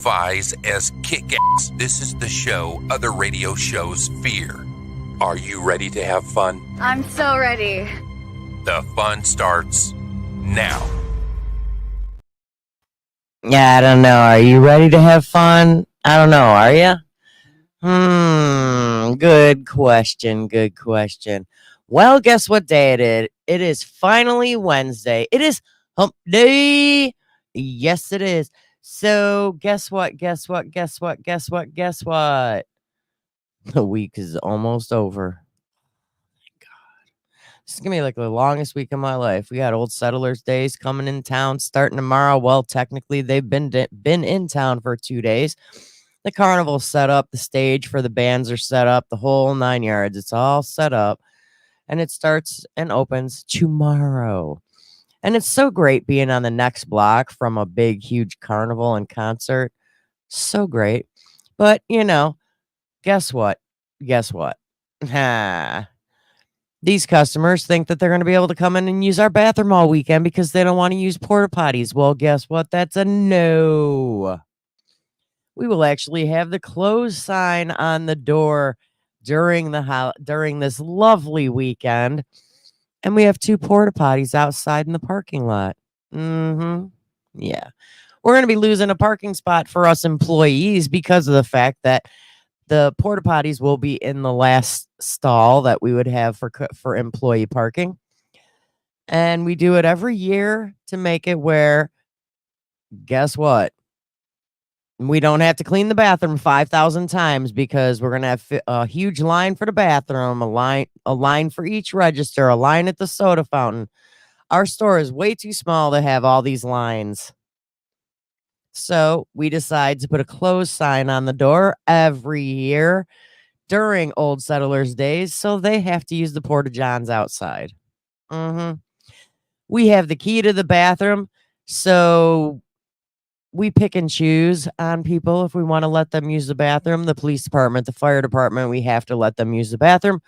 identifies as kick-ass. This is the show other radio shows fear. Are you ready to have fun? I'm so ready. The fun starts now. Yeah, I don't know. Are you ready to have fun? I don't know. Are you? Good question. Good question. Well, guess what day it is? It is finally Wednesday. It is hump day. Yes, it is. So, guess what? Guess what? Guess what? Guess what? Guess what? The week is almost over. This is gonna be like the longest week of my life. We got Old Settlers Days coming in town starting tomorrow. Well, technically, they've been in town for 2 days. The carnival's set up, the stage for the bands are set up, the whole 9 yards. It's all set up, and it starts and opens tomorrow. And it's so great being on the next block from a big, huge carnival and concert. So great. But, guess what? Guess what? These customers think that they're going to be able to come in and use our bathroom all weekend because they don't want to use porta potties. Well, guess what? That's a no. We will actually have the close sign on the door during this lovely weekend, and we have 2 porta potties outside in the parking lot. Yeah. We're going to be losing a parking spot for us employees because of the fact that the porta potties will be in the last stall that we would have for employee parking. And we do it every year to make it where, guess what? We don't have to clean the bathroom 5,000 times because we're going to have a huge line for the bathroom, a line for each register, a line at the soda fountain. Our store is way too small to have all these lines. So we decide to put a closed sign on the door every year during Old Settlers Days, so they have to use the Porta Johns outside. We have the key to the bathroom, so we pick and choose on people if we want to let them use the bathroom. The police department, the fire department, we have to let them use the bathroom.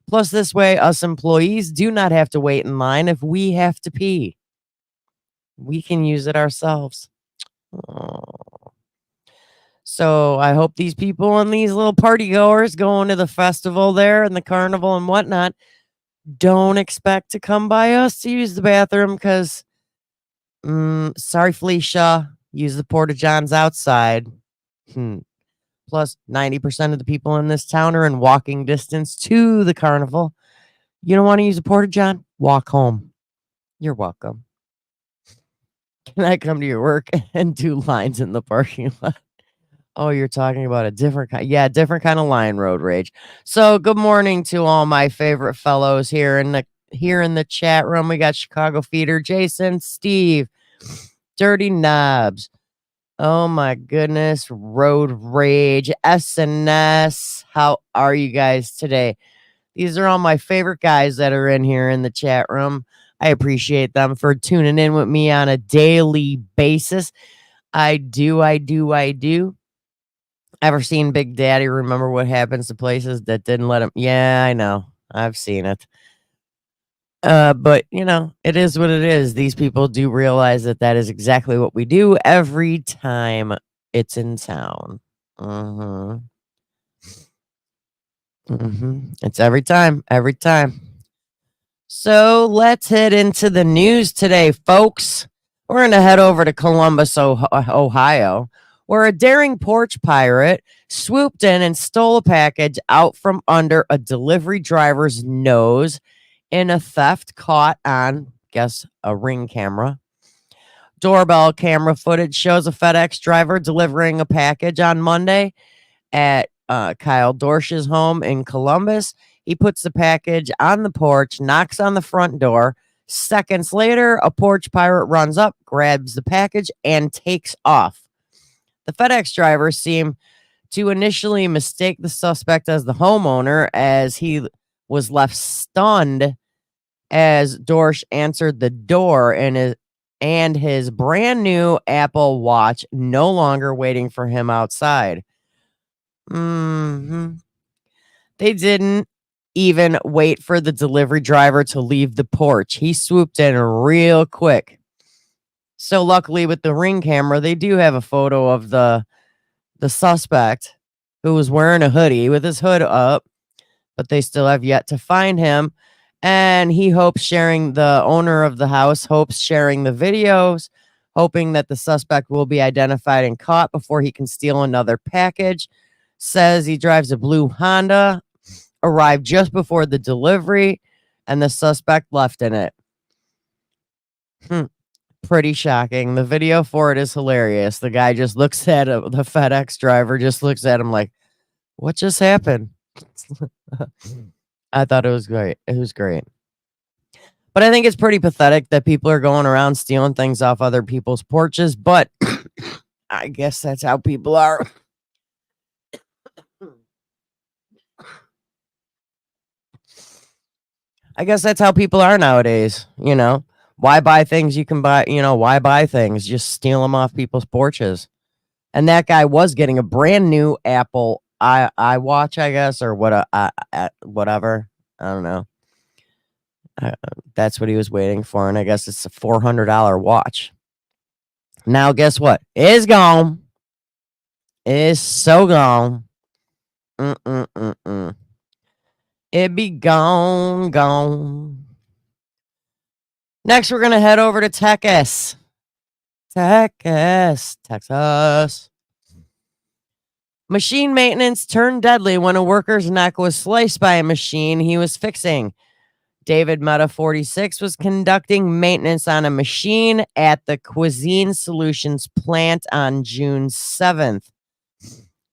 Plus, this way, us employees do not have to wait in line if we have to pee. We can use it ourselves. So I hope these people and these little party goers going to the festival there and the carnival and whatnot don't expect to come by us to use the bathroom because, sorry, Felicia, use the Porta Johns outside. Plus, 90% of the people in this town are in walking distance to the carnival. You don't want to use a Porta John? Walk home. You're welcome. Can I come to your work and do lines in the parking lot? Oh, you're talking about a different kind. Yeah, different kind of line, road rage. So good morning to all my favorite fellows here in the chat room. We got Chicago Feeder, Jason, Steve, Dirty Knobs. Oh my goodness, road rage, SNS. How are you guys today? These are all my favorite guys that are in here in the chat room. I appreciate them for tuning in with me on a daily basis. I do. Ever seen Big Daddy? Remember what happens to places that didn't let him? Yeah, I know. I've seen it. But, it is what it is. These people do realize that is exactly what we do every time it's in town. It's every time. So let's head into the news today, folks. We're going to head over to Columbus, Ohio, where a daring porch pirate swooped in and stole a package out from under a delivery driver's nose in a theft caught on, guess, a Ring camera. Doorbell camera footage shows a FedEx driver delivering a package on Monday at Kyle Dorsch's home in Columbus. He puts the package on the porch, knocks on the front door. Seconds later, a porch pirate runs up, grabs the package, and takes off. The FedEx driver seemed to initially mistake the suspect as the homeowner, as he was left stunned as Dorsch answered the door and his brand new Apple Watch no longer waiting for him outside. They didn't even wait for the delivery driver to leave the porch. He swooped in real quick. So luckily with the Ring camera, they do have a photo of the the suspect, who was wearing a hoodie with his hood up, but they still have yet to find him. And the owner of the house hopes sharing the videos, hoping that the suspect will be identified and caught before he can steal another package. Says he drives a blue Honda, arrived just before the delivery, and the suspect left in it. Pretty shocking. The video for it is hilarious. The guy just looks at the FedEx driver, just looks at him like, what just happened? I thought it was great. It was great. But I think it's pretty pathetic that people are going around stealing things off other people's porches. But I guess that's how people are. I guess that's how people are nowadays. You know, why buy things you can buy? You know, why buy things? Just steal them off people's porches. And that guy was getting a brand new Apple iWatch, I guess, or whatever. I don't know. That's what he was waiting for, and I guess it's a $400 watch. Now, guess what? It's gone. It's so gone. It be gone. Next, we're gonna head over to Texas. Machine maintenance turned deadly when a worker's neck was sliced by a machine he was fixing. David Meta, 46, was conducting maintenance on a machine at the Cuisine Solutions plant on June 7th.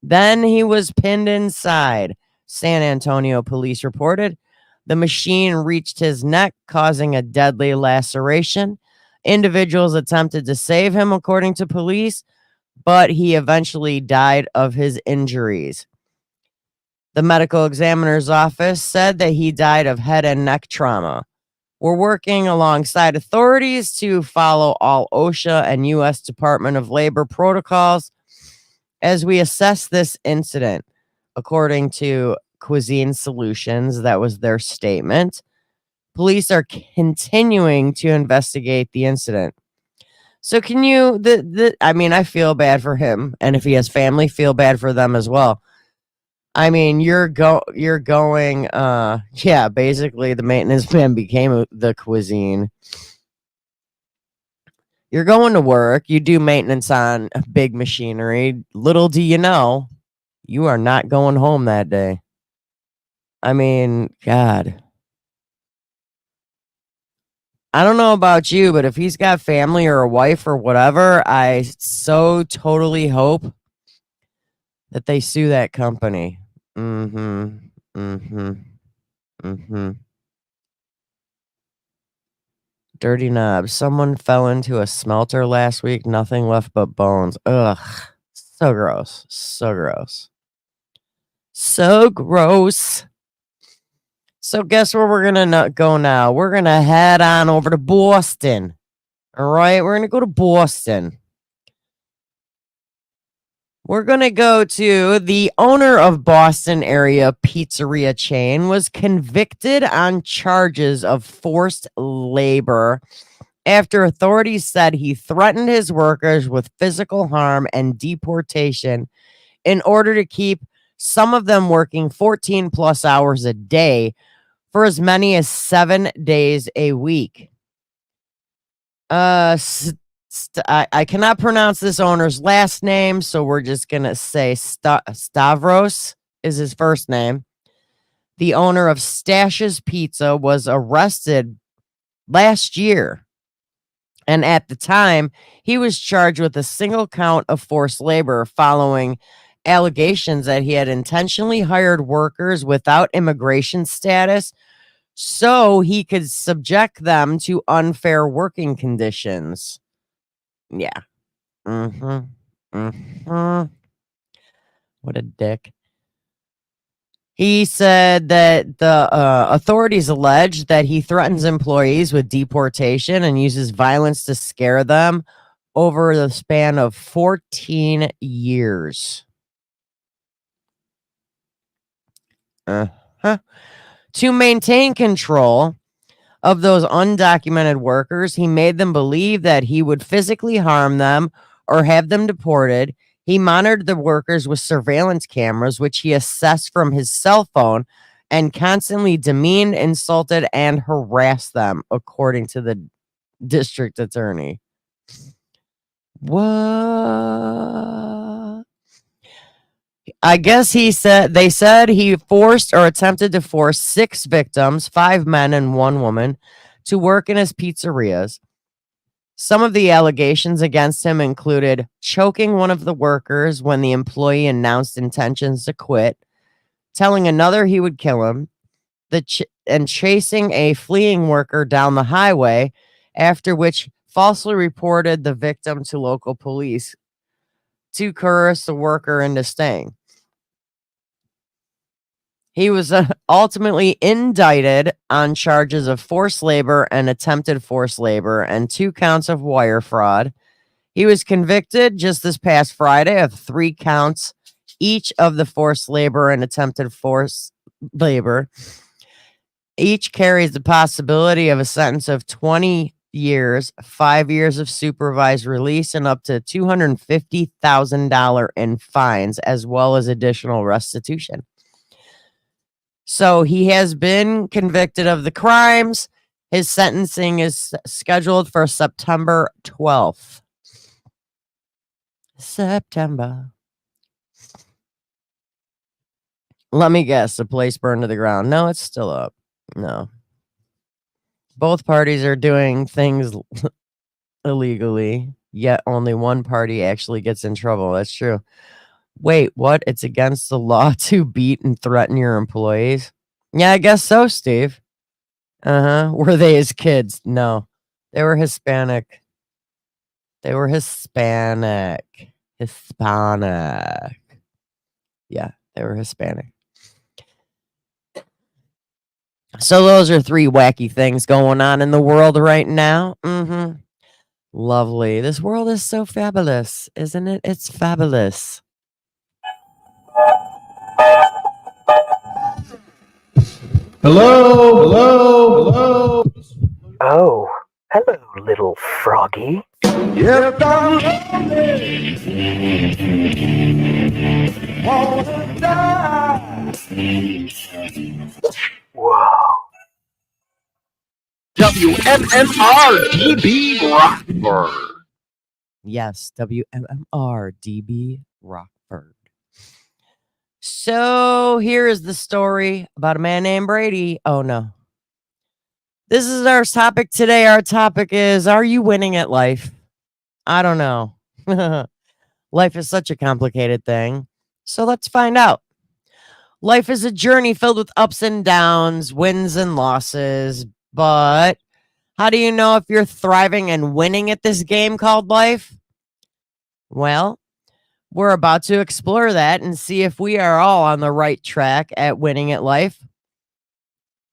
Then he was pinned inside, San Antonio police reported. The machine reached his neck, causing a deadly laceration. Individuals attempted to save him, according to police, but he eventually died of his injuries. The medical examiner's office said that he died of head and neck trauma. We're working alongside authorities to follow all OSHA and U.S. Department of Labor protocols as we assess this incident, according to Cuisine Solutions. That was their statement. Police are continuing to investigate the incident. So can you, I mean, I feel bad for him, and if he has family, feel bad for them as well. I mean, you're going, basically the maintenance man became the Cuisine. You're going to work, you do maintenance on big machinery. Little do you know, you are not going home that day. I mean, God. I don't know about you, but if he's got family or a wife or whatever, I so totally hope that they sue that company. Dirty knobs. Someone fell into a smelter last week. Nothing left but bones. Ugh. So gross. So gross. So gross. So guess where we're going to go now? We're going to head on over to Boston. All right. We're going to go to Boston. We're going to go to the owner of Boston area pizzeria chain was convicted on charges of forced labor after authorities said he threatened his workers with physical harm and deportation in order to keep some of them working 14 plus hours a day for as many as 7 days a week. I cannot pronounce this owner's last name, so we're just going to say Stavros is his first name. The owner of Stash's Pizza was arrested last year, and at the time, he was charged with a single count of forced labor following allegations that he had intentionally hired workers without immigration status so he could subject them to unfair working conditions. Yeah. What a dick. He said that the authorities allege that he threatens employees with deportation and uses violence to scare them over the span of 14 years. To maintain control of those undocumented workers, he made them believe that he would physically harm them or have them deported. He monitored the workers with surveillance cameras, which he assessed from his cell phone, and constantly demeaned, insulted, and harassed them, according to the district attorney. What? I guess they said he forced or attempted to force 6 victims, 5 men and 1 woman, to work in his pizzerias. Some of the allegations against him included choking one of the workers when the employee announced intentions to quit, telling another he would kill him, and chasing a fleeing worker down the highway, after which falsely reported the victim to local police to coerce the worker into staying. He was ultimately indicted on charges of forced labor and attempted forced labor and 2 counts of wire fraud. He was convicted just this past Friday of 3 counts, each of the forced labor and attempted forced labor. Each carries the possibility of a sentence of 20 years, 5 years of supervised release, and up to $250,000 in fines, as well as additional restitution. So he has been convicted of the crimes. His sentencing is scheduled for September 12th. September. Let me guess, the place burned to the ground. No, it's still up. No. Both parties are doing things illegally, yet only one party actually gets in trouble. That's true. Wait, what? It's against the law to beat and threaten your employees? Yeah, I guess so, Steve. Were they his kids? No. They were Hispanic. Hispanic. Yeah, they were Hispanic. So those are 3 wacky things going on in the world right now. Lovely. This world is so fabulous, isn't it? It's fabulous. Hello. Oh, hello, little froggy. Yep, I'm lonely. Wanna die. Whoa. WMMR DB Rockford. Yes, WMMR DB Rockford. So here is the story about a man named Brady. Oh no. This is our topic today. Our topic is, are you winning at life? I don't know. Life is such a complicated thing. So let's find out. Life is a journey filled with ups and downs, wins and losses. But how do you know if you're thriving and winning at this game called life? Well, we're about to explore that and see if we are all on the right track at winning at life.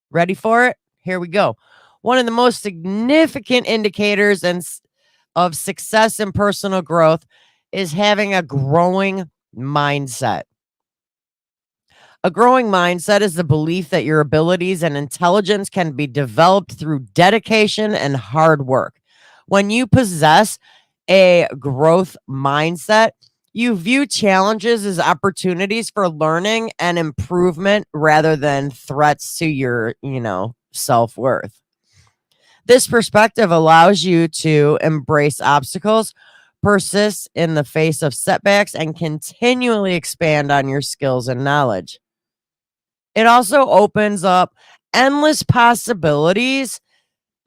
Ready for it? Here we go. One of the most significant indicators of success and personal growth is having a growing mindset. A growing mindset is the belief that your abilities and intelligence can be developed through dedication and hard work. When you possess a growth mindset, you view challenges as opportunities for learning and improvement rather than threats to your, self-worth. This perspective allows you to embrace obstacles, persist in the face of setbacks, and continually expand on your skills and knowledge. It also opens up endless possibilities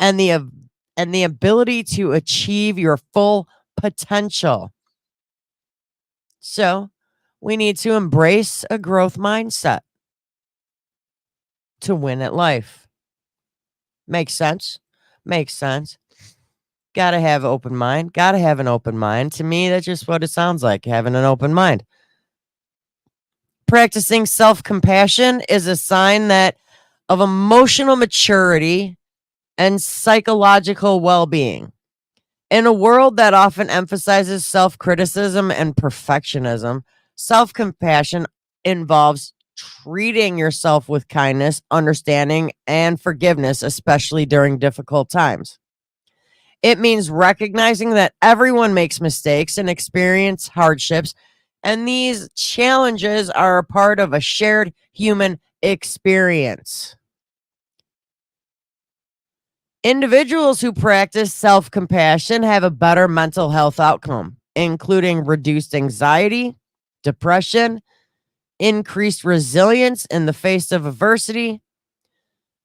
and the ability to achieve your full potential. So, we need to embrace a growth mindset to win at life. Makes sense? Makes sense. Gotta have an open mind. Gotta have an open mind. To me, that's just what it sounds like, having an open mind. Practicing self-compassion is a sign of emotional maturity and psychological well-being. In a world that often emphasizes self-criticism and perfectionism, self-compassion involves treating yourself with kindness, understanding, and forgiveness, especially during difficult times. It means recognizing that everyone makes mistakes and experience hardships, And these challenges are a part of a shared human experience. Individuals who practice self-compassion have a better mental health outcome, including reduced anxiety, depression, increased resilience in the face of adversity.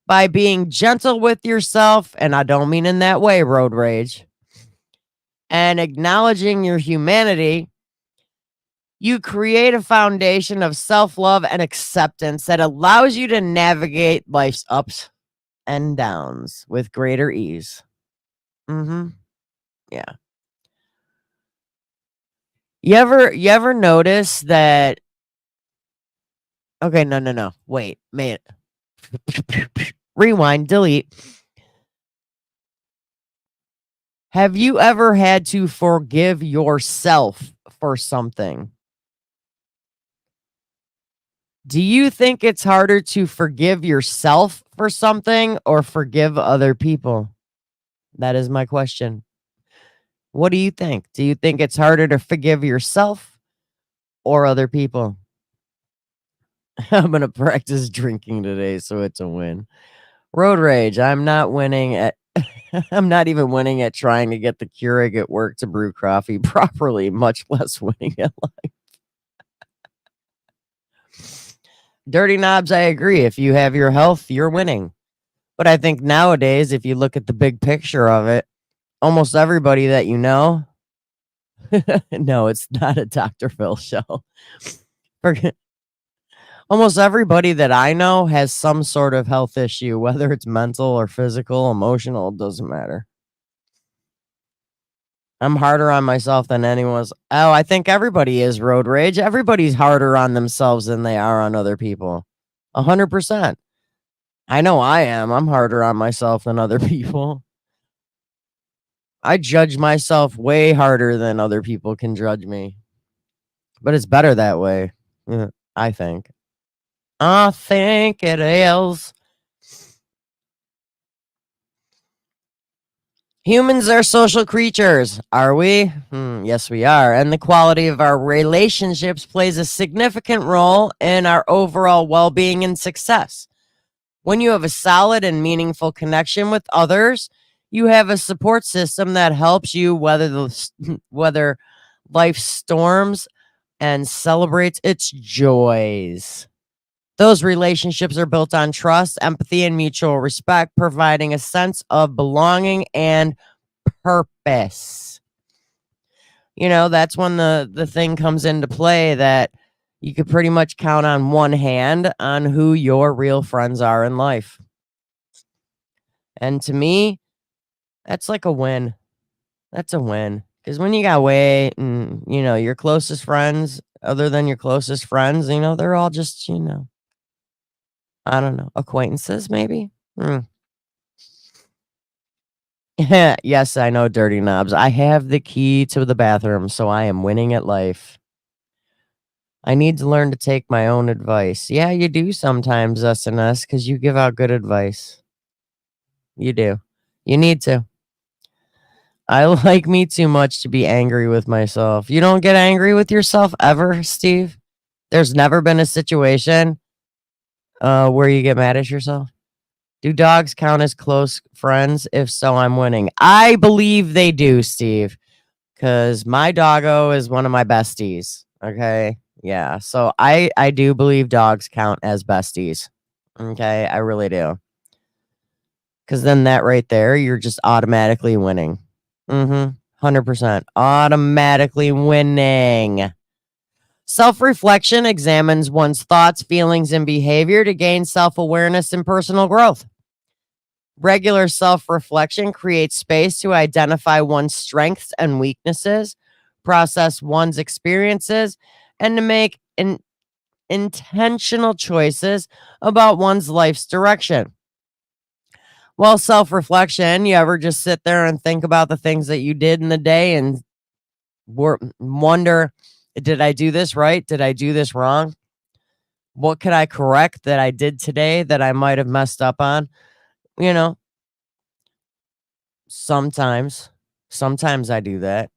By being gentle with yourself, and I don't mean in that way, road rage, and acknowledging your humanity, you create a foundation of self-love and acceptance that allows you to navigate life's ups and downs with greater ease. Yeah. You ever notice that? Okay, no. Wait, man. Rewind, delete. Have you ever had to forgive yourself for something? Do you think it's harder to forgive yourself for something or forgive other people? That is my question. What do you think? Do you think it's harder to forgive yourself or other people? I'm going to practice drinking today, so it's a win. Road rage. I'm not winning at I'm not even winning at trying to get the Keurig at work to brew coffee properly, much less winning at life. Dirty Knobs, I agree. If you have your health, you're winning. But I think nowadays, if you look at the big picture of it, almost everybody that you know, no, it's not a Dr. Phil show. Almost everybody that I know has some sort of health issue, whether it's mental or physical, emotional, it doesn't matter. I'm harder on myself than anyone's. Oh, I think everybody is, road rage. Everybody's harder on themselves than they are on other people. 100%. I know I am. I'm harder on myself than other people. I judge myself way harder than other people can judge me. But it's better that way. I think. I think it is. Humans are social creatures, are we? Yes, we are. And the quality of our relationships plays a significant role in our overall well-being and success. When you have a solid and meaningful connection with others, you have a support system that helps you weather life's storms and celebrates its joys. Those relationships are built on trust, empathy, and mutual respect, providing a sense of belonging and purpose. You know, that's when the thing comes into play that you could pretty much count on one hand on who your real friends are in life. And to me, that's like a win. That's a win. Because when you got your closest friends, other than your closest friends, they're all just, I don't know, acquaintances, maybe? Yes, I know, Dirty Knobs. I have the key to the bathroom, so I am winning at life. I need to learn to take my own advice. Yeah, you do sometimes, SNS, because you give out good advice. You do. You need to. I like me too much to be angry with myself. You don't get angry with yourself ever, Steve? There's never been a situation where you get mad at yourself? Do dogs count as close friends? If so, I'm winning. I believe they do, Steve, because my doggo is one of my besties. Okay. Yeah. So I do believe dogs count as besties. Okay. I really do. Because then that right there, you're just automatically winning. 100%. Automatically winning. Self-reflection examines one's thoughts, feelings, and behavior to gain self-awareness and personal growth. Regular self-reflection creates space to identify one's strengths and weaknesses, process one's experiences, and to make intentional choices about one's life's direction. While self-reflection, you ever just sit there and think about the things that you did in the day and wonder, did I do this right? Did I do this wrong? What could I correct that I did today that I might have messed up on? Sometimes I do that.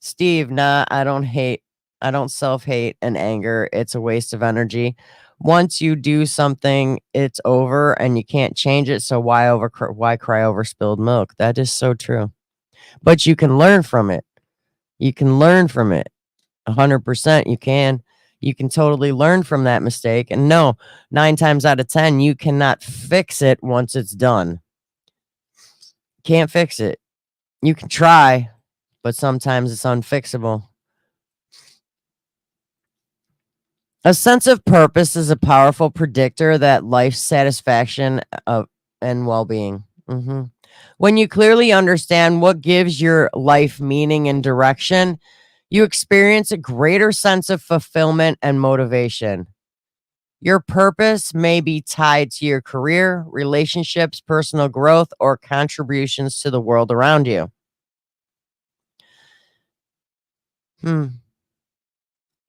Steve, nah, I don't hate I don't self-hate and anger. It's a waste of energy. Once you do something, it's over and you can't change it. So why cry over spilled milk? That is so true. But you can learn from it. You can learn from it. 100% you can. You can totally learn from that mistake. And no, 9 times out of 10, you cannot fix it once it's done. Can't fix it. You can try, but sometimes it's unfixable. A sense of purpose is a powerful predictor that life satisfaction and well-being. When you clearly understand what gives your life meaning and direction, you experience a greater sense of fulfillment and motivation. Your purpose may be tied to your career, relationships, personal growth, or contributions to the world around you.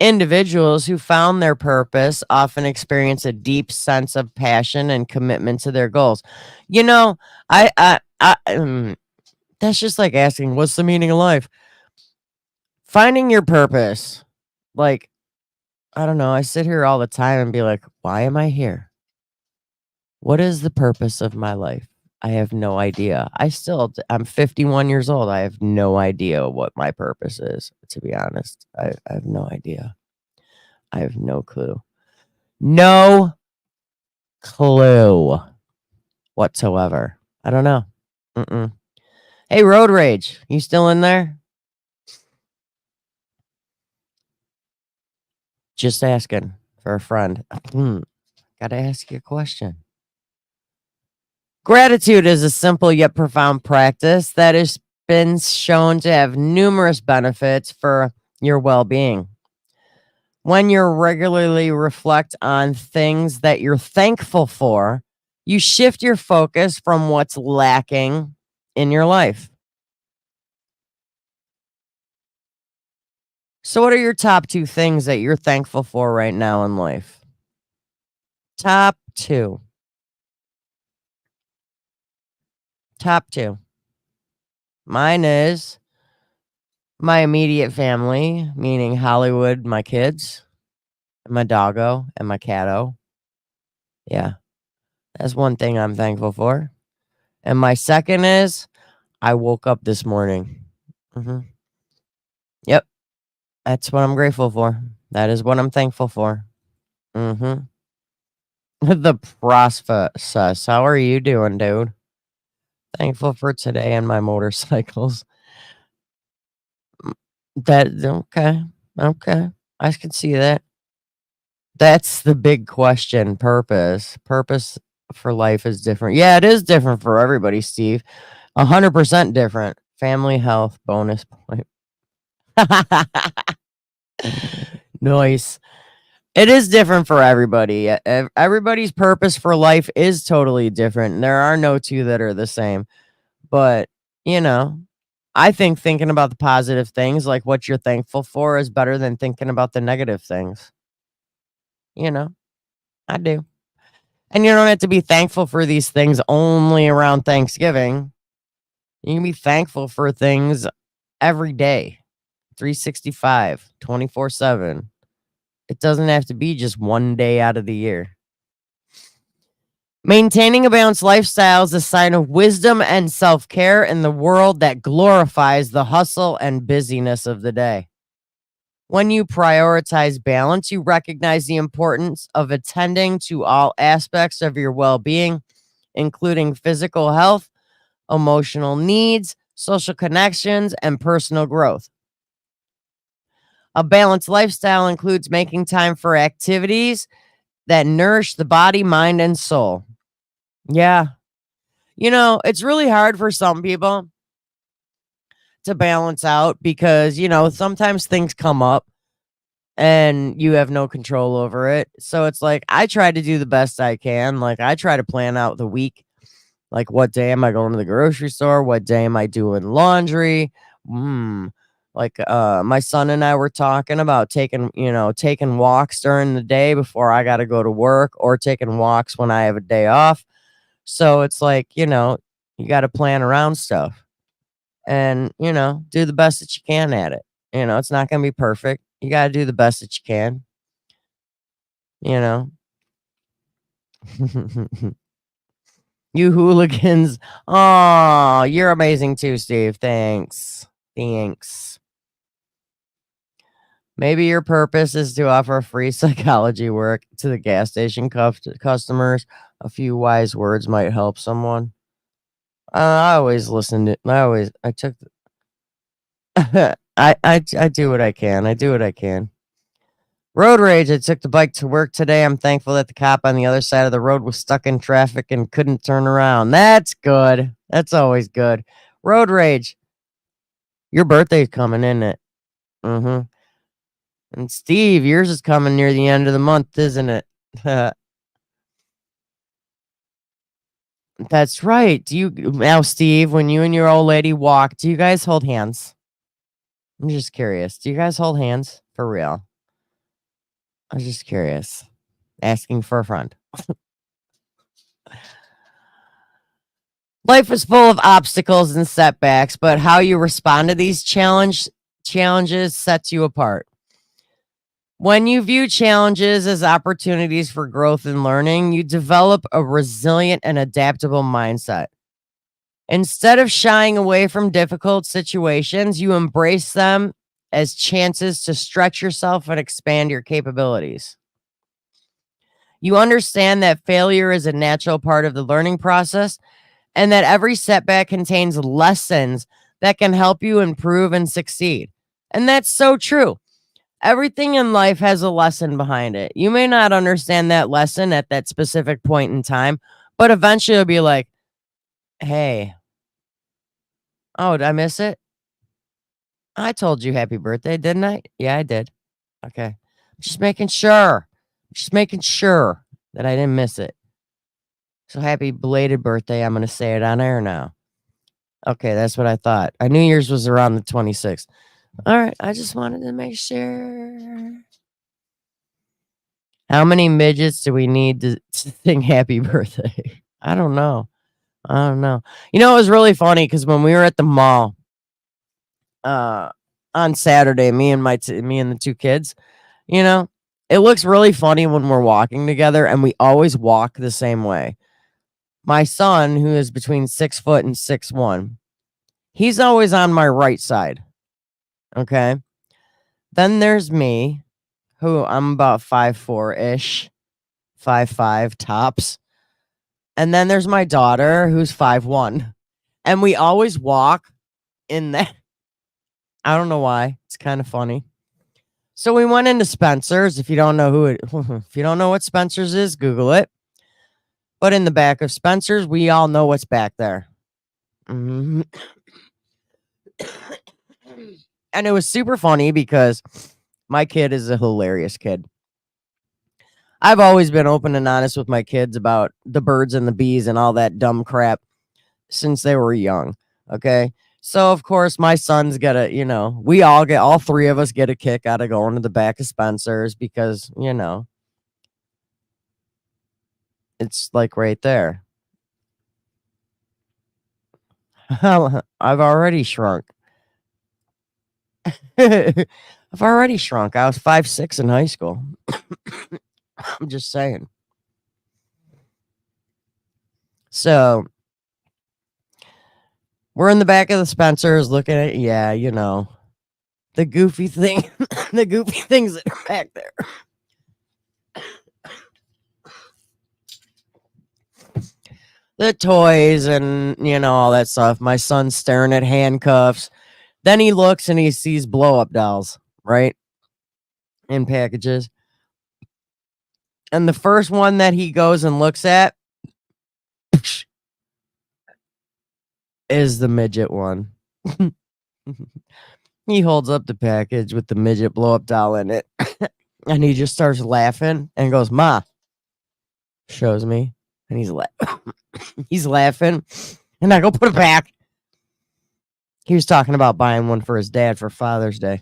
Individuals who found their purpose often experience a deep sense of passion and commitment to their goals. You know, that's just like asking, what's the meaning of life? Finding your purpose. Like, I don't know. I sit here all the time and be like, why am I here? What is the purpose of my life? I have no idea. I'm 51 years old. I have no idea what my purpose is, to be honest. I have no idea. I have no clue. No clue whatsoever. I don't know. Hey, Road Rage, you still in there? Just asking for a friend. Gotta ask you a question. Gratitude is a simple yet profound practice that has been shown to have numerous benefits for your well-being. When you regularly reflect on things that you're thankful for, you shift your focus from what's lacking in your life. So what are your top 2 things that you're thankful for right now in life? Top 2. Top 2. Mine is my immediate family, meaning Hollywood, my kids, and my doggo, and my catto. Yeah. That's one thing I'm thankful for. And my second is I woke up this morning. Yep. That's what I'm grateful for. That is what I'm thankful for. The process. How are you doing, dude? Thankful for today and my motorcycles. Okay. I can see that. That's the big question. Purpose for life is different. Yeah, it is different for everybody, Steve. 100% different. Family health bonus point. Nice. It is different for everybody. Everybody's purpose for life is totally different. There are no 2 that are the same. But, I think thinking about the positive things, like what you're thankful for, is better than thinking about the negative things. I do. And you don't have to be thankful for these things only around Thanksgiving. You can be thankful for things every day, 365, 24/7. It doesn't have to be just one day out of the year. Maintaining a balanced lifestyle is a sign of wisdom and self-care in the world that glorifies the hustle and busyness of the day. When you prioritize balance, you recognize the importance of attending to all aspects of your well-being, including physical health, emotional needs, social connections, and personal growth. A balanced lifestyle includes making time for activities that nourish the body, mind, and soul. Yeah. It's really hard for some people to balance out because, sometimes things come up and you have no control over it. So it's like, I try to do the best I can. Like, I try to plan out the week. Like, what day am I going to the grocery store? What day am I doing laundry? Like, my son and I were talking about taking walks during the day before I got to go to work, or taking walks when I have a day off. So it's like, you got to plan around stuff and, do the best that you can at it. It's not going to be perfect. You got to do the best that you can. You know. You hooligans. Oh, you're amazing too, Steve. Thanks. Thanks. Maybe your purpose is to offer free psychology work to the gas station customers. A few wise words might help someone. I always listen to. I took. I do what I can. I do what I can. Road rage. I took the bike to work today. I'm thankful that the cop on the other side of the road was stuck in traffic and couldn't turn around. That's good. That's always good. Road rage. Your birthday's coming, isn't it? Mm-hmm. And Steve, yours is coming near the end of the month, isn't it? That's right. Do you now, Steve, when you and your old lady walk, do you guys hold hands? I'm just curious. Do you guys hold hands? For real? I was just curious. Asking for a friend. Life is full of obstacles and setbacks, but how you respond to these challenges sets you apart. When you view challenges as opportunities for growth and learning, you develop a resilient and adaptable mindset. Instead of shying away from difficult situations, you embrace them as chances to stretch yourself and expand your capabilities. You understand that failure is a natural part of the learning process and that every setback contains lessons that can help you improve and succeed. And that's so true. Everything in life has a lesson behind it. You may not understand that lesson at that specific point in time, but eventually you'll be like, hey, oh, did I miss it? I told you happy birthday, didn't I? Yeah, I did. Okay. Just making sure. Just making sure that I didn't miss it. So happy belated birthday. I'm going to say it on air now. Okay, that's what I thought. I knew yours was around the 26th. All right, I just wanted to make sure. How many midgets do we need to sing happy birthday? I don't know. You know, it was really funny because when we were at the mall on Saturday, me and the two kids, you know, it looks really funny when we're walking together and we always walk the same way. My son, who is between 6 foot and 6'1", he's always on my right side. Okay. Then there's me, who I'm about 5'4" 5'5" tops. And then there's my daughter, who's 5'1". And we always walk in that. I don't know why. It's kind of funny. So we went into Spencer's. If you don't know if you don't know what Spencer's is, Google it. But in the back of Spencer's, we all know what's back there. Mm-hmm. And it was super funny because my kid is a hilarious kid. I've always been open and honest with my kids about the birds and the bees and all that dumb crap since they were young. Okay. So, of course, my son's got all three of us get a kick out of going to the back of Spencer's because, it's like right there. I've already shrunk. I've already shrunk. I was 5'6" in high school. I'm just saying. So we're in the back of the Spencer's looking at, the goofy thing, the goofy things that are back there. The toys and, all that stuff. My son's staring at handcuffs. Then he looks and he sees blow-up dolls, right? In packages. And the first one that he goes and looks at is the midget one. He holds up the package with the midget blow-up doll in it. And he just starts laughing and goes, "Ma." Shows me. And he's laughing. And I go, "Put it back." He was talking about buying one for his dad for Father's Day.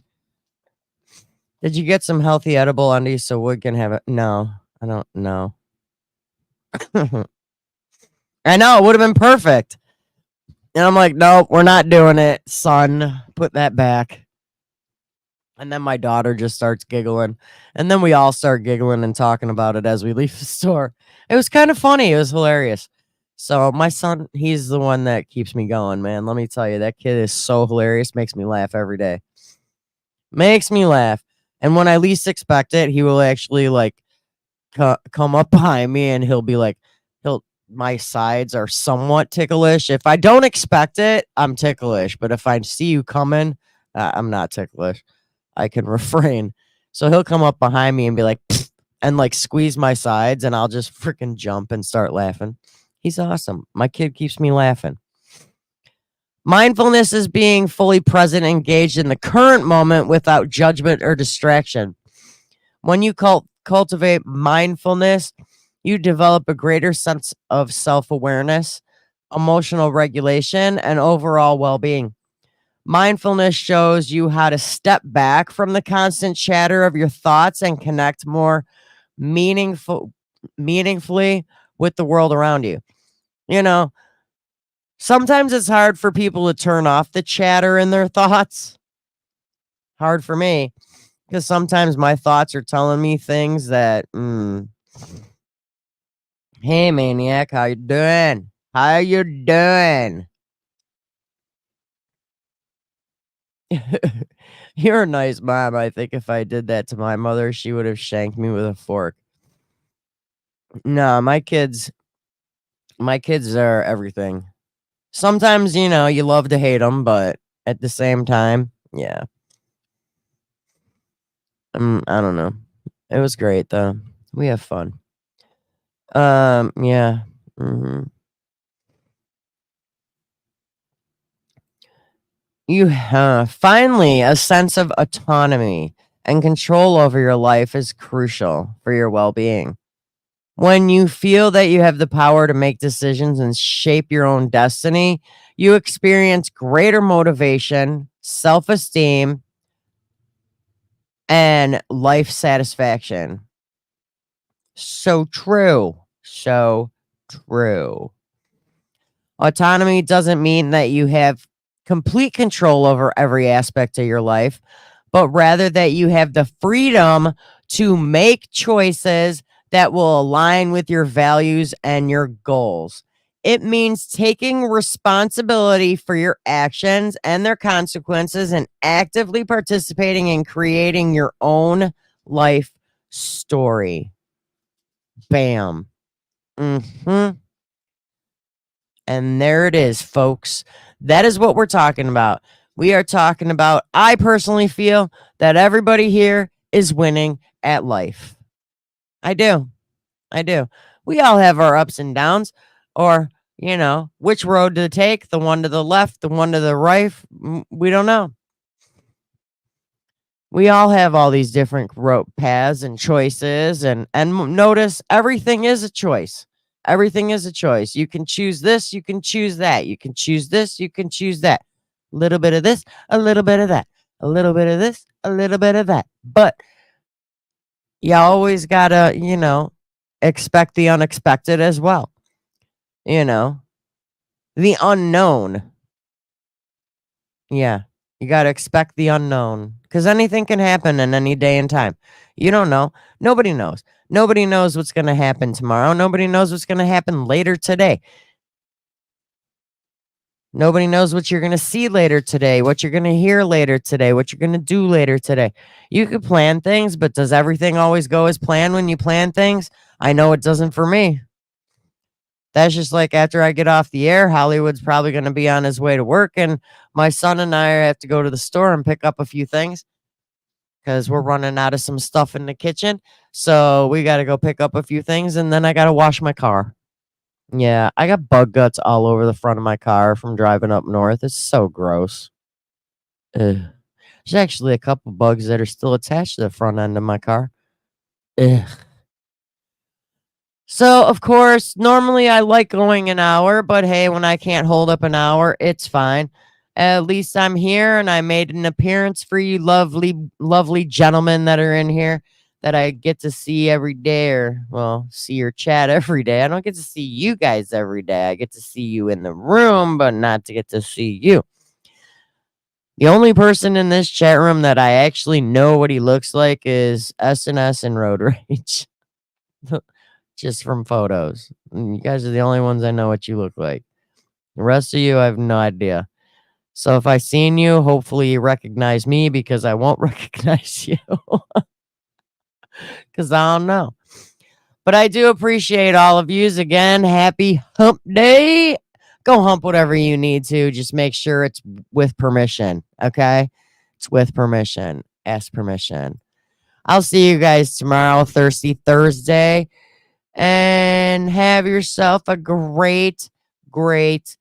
Did you get some healthy edible undies so Wood can have it? No, I don't know. I know, it would have been perfect. And I'm like, "Nope, we're not doing it, son. Put that back." And then my daughter just starts giggling. And then we all start giggling and talking about it as we leave the store. It was kind of funny. It was hilarious. So my son, he's the one that keeps me going, man. Let me tell you, that kid is so hilarious. Makes me laugh every day. Makes me laugh. And when I least expect it, he will actually like come up behind me and he'll be like, my sides are somewhat ticklish. If I don't expect it, I'm ticklish. But if I see you coming, I'm not ticklish. I can refrain. So he'll come up behind me and be like, "Pfft," and like squeeze my sides, and I'll just freaking jump and start laughing. He's awesome. My kid keeps me laughing. Mindfulness is being fully present, engaged in the current moment without judgment or distraction. When you cultivate mindfulness, you develop a greater sense of self-awareness, emotional regulation, and overall well-being. Mindfulness shows you how to step back from the constant chatter of your thoughts and connect more meaningfully with the world around you. You know, sometimes it's hard for people to turn off the chatter in their thoughts. Hard for me, because sometimes my thoughts are telling me things that, hey, maniac, how you doing? How you doing? You're a nice mom. I think if I did that to my mother, she would have shanked me with a fork. No, my kids are everything. Sometimes, you know, you love to hate them, but at the same time, yeah. I don't know. It was great though. We have fun. Yeah. You have finally a sense of autonomy and control over your life is crucial for your well-being. When you feel that you have the power to make decisions and shape your own destiny, you experience greater motivation, self-esteem, and life satisfaction. So true. So true. Autonomy doesn't mean that you have complete control over every aspect of your life, but rather that you have the freedom to make choices that will align with your values and your goals. It means taking responsibility for your actions and their consequences and actively participating in creating your own life story. Bam. And there it is, folks. That is what we're talking about. We are talking about, I personally feel that everybody here is winning at life. I do. We all have our ups and downs, or, you know, which road to take, the one to the left, the one to the right. We don't know. We all have all these different road paths and choices, and notice everything is a choice. Everything is a choice. You can choose this, you can choose that. You can choose this, you can choose that. A little bit of this, a little bit of that. A little bit of this, a little bit of that. But you always gotta, you know, expect the unexpected as well. You know, the unknown. Yeah, you gotta expect the unknown, because anything can happen in any day and time. You don't know. Nobody knows. Nobody knows what's going to happen tomorrow. Nobody knows what's going to happen later today. Nobody knows what you're going to see later today, what you're going to hear later today, what you're going to do later today. You could plan things, but does everything always go as planned when you plan things? I know it doesn't for me. That's just like after I get off the air, Hollywood's probably going to be on his way to work, and my son and I have to go to the store and pick up a few things because we're running out of some stuff in the kitchen. So we got to go pick up a few things, and then I got to wash my car. Yeah, I got bug guts all over the front of my car from driving up north. It's so gross. Ugh. There's actually a couple bugs that are still attached to the front end of my car. Ugh. So, of course, normally I like going an hour, but hey, when I can't hold up an hour, it's fine. At least I'm here and I made an appearance for you lovely, lovely gentlemen that are in here that I get to see every day, or, well, see your chat every day. I don't get to see you guys every day. I get to see you in the room, but not to get to see you. The only person in this chat room that I actually know what he looks like is SNS and Road Rage. Just from photos. And you guys are the only ones I know what you look like. The rest of you, I have no idea. So if I seen you, hopefully you recognize me, because I won't recognize you. Because I don't know. But I do appreciate all of yous. Again, happy hump day. Go hump whatever you need to. Just make sure it's with permission, okay? It's with permission. Ask permission. I'll see you guys tomorrow, Thirsty Thursday. And have yourself a great, great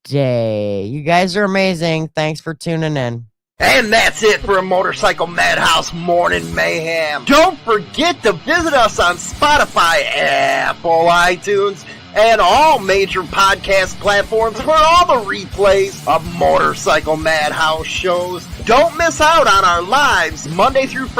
day. You guys are amazing. Thanks for tuning in. And that's it for a Motorcycle Madhouse Morning Mayhem. Don't forget to visit us on Spotify, Apple, iTunes, and all major podcast platforms for all the replays of Motorcycle Madhouse shows. Don't miss out on our lives Monday through Friday.